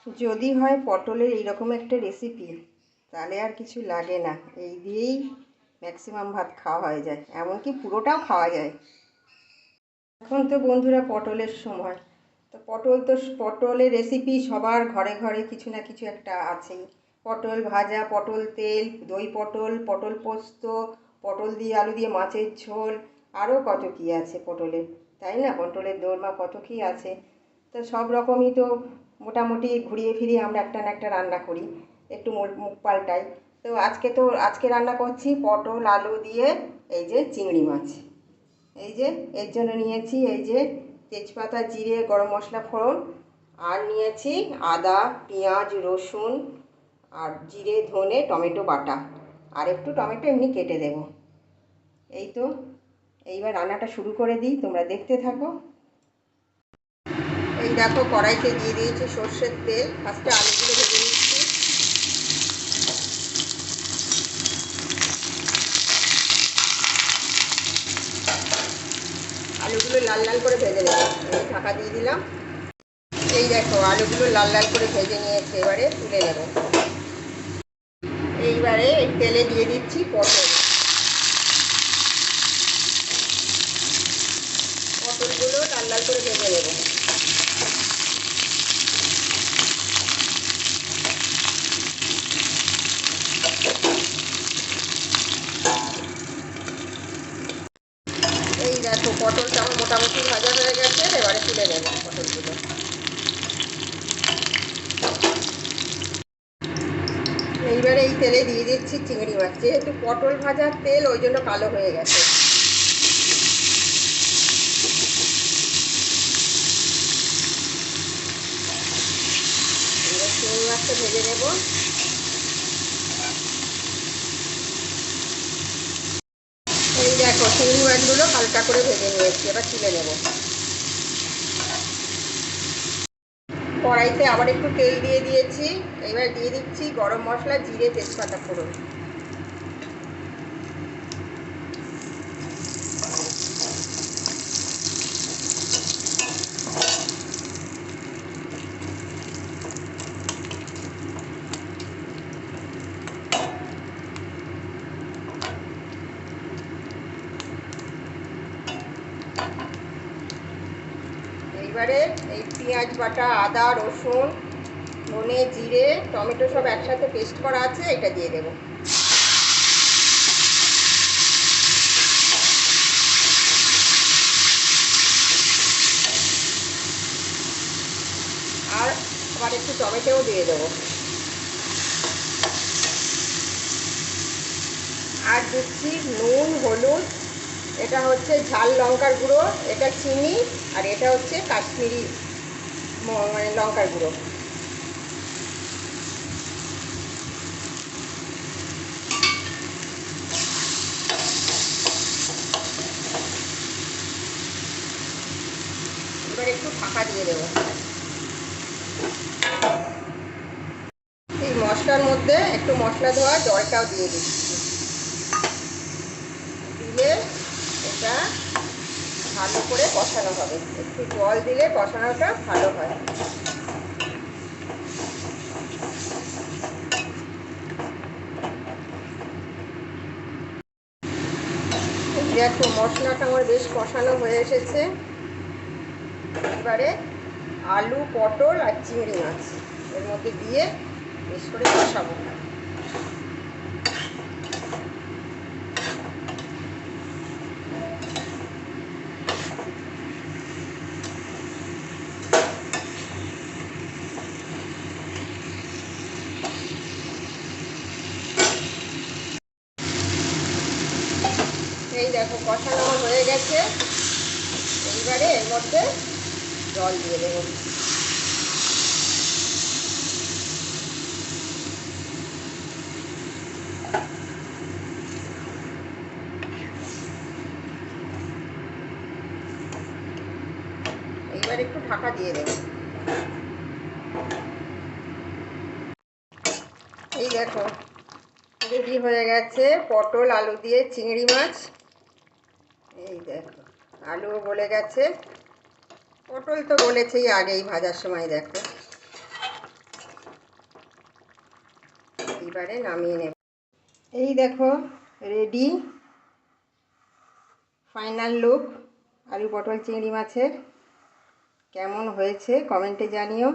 যদি হয় পটলের এইরকম একটা রেসিপি, তাহলে আর কিছু লাগে না, এই দিয়েই ম্যাক্সিমাম ভাত খাওয়া হয়ে যায়, এমনকি পুরোটাও খাওয়া যায়। এখন তো বন্ধুরা পটলের সময়, তো পটলের রেসিপি সবার ঘরে ঘরে কিছু না কিছু একটা আছেই। পটল ভাজা, পটল তেল, দই পটল, পটল পোস্ত, পটল দিয়ে আলু দিয়ে মাছের ঝোল, আরও কত কী আছে পটলের, তাই না? পটলের দোরমা কত কী আছে। তো সব রকমই তো মোটামুটি ঘুরিয়ে ফিরিয়ে আমরা একটা না একটা রান্না করি, একটু মুখ পাল্টাই। তো আজকে রান্না করছি পটল আলু দিয়ে এই যে চিংড়ি মাছ। এই যে এর জন্য নিয়েছি এই যে তেজপাতা, জিরে, গরম মশলা ফোড়ন, আর নিয়েছি আদা, পেঁয়াজ, রসুন, আর জিরে, ধনে, টমেটো বাটা, আর একটু টমেটো এমনি কেটে দেব। এই তো, এইবার রান্নাটা শুরু করে দিই, তোমরা দেখতে থাকো। এই দেখো কড়াইতে দিয়ে দিয়েছি সর্ষের তেল, ফার্স্টে আলুগুলো ভেজে নিচ্ছি। আলুগুলো লাল লাল করে ভেজে নেব, ঢাকা দিয়ে দিলাম। এই দেখো আলুগুলো লাল লাল করে ভেজে নিয়েছি, এবারে তুলে নেব। এইবারে এই তেলে দিয়ে দিচ্ছি পটলগুলো লাল লাল করে ভেজে নেব। এই দেখো পটলটা আমার মোটামুটি ভাজা হয়ে গেছে, এবারে তুলে নেব পটলগুলো। এইবারে এই তেলে দিয়ে দিচ্ছি চিংড়ি মাছ, যেহেতু পটল ভাজার তেল ওই জন্য কালো হয়ে গেছে। এবার চিংড়ি মাছটা ভেজে নেব। এই দেখো চিংড়ি মাছগুলো হালকা করে ভেজে নিয়েছি, এবার তুলে নেব। কড়াইতে আবার একটু তেল দিয়ে দিয়েছি, এবার দিয়ে দিচ্ছি গরম মশলা, জিরে, তেজপাতা ফোড়ন। এইবারে এই পেঁয়াজ বাটা, আদা, রসুন, ধনে, জিরে, টমেটো সব একসাথে পেস্ট করা আছে, এটা দিয়ে দেবো। আর আবার একটু টমেটোও দিয়ে দেবো। আর দিচ্ছি নুন, হলুদ, এটা হচ্ছে ঝাল লঙ্কার গুঁড়ো, এটা চিনি, আর এটা হচ্ছে কাশ্মীরি মানে লঙ্কার গুঁড়ো। এবার একটু ঢাকা দিয়ে দেবো। এই মশলার মধ্যে একটু মশলা ধোয়া জলটাও দিয়ে দিচ্ছি, দিলে এটা ভালো করে কষানো হবে। একটু জল দিলে কষানোটা ভালো হয়। দেখো মশলাটা আমার বেশ কষানো হয়ে এসেছে। এবারে আলু, পটল আর চিংড়ি মাছ এর মধ্যে দিয়ে বেশ করে কষাবো। এই দেখো কষানো হয়ে গেছে, এইবারে এর মধ্যে জল দিয়ে দেবো। এইবার একটু ঢাকা দিয়ে দেবো। এই দেখো রেডি হয়ে গেছে পটল আলু দিয়ে চিংড়ি মাছ। এই দেখো আলুও গলে গেছে, পটল তো গলেছেই আগেই ভাজার সময়। দেখো এইবারে নামিয়ে নেব। এই দেখো রেডি ফাইনাল লুক আলু পটল চিংড়ি মাছের। কেমন হয়েছে কমেন্টে জানিও।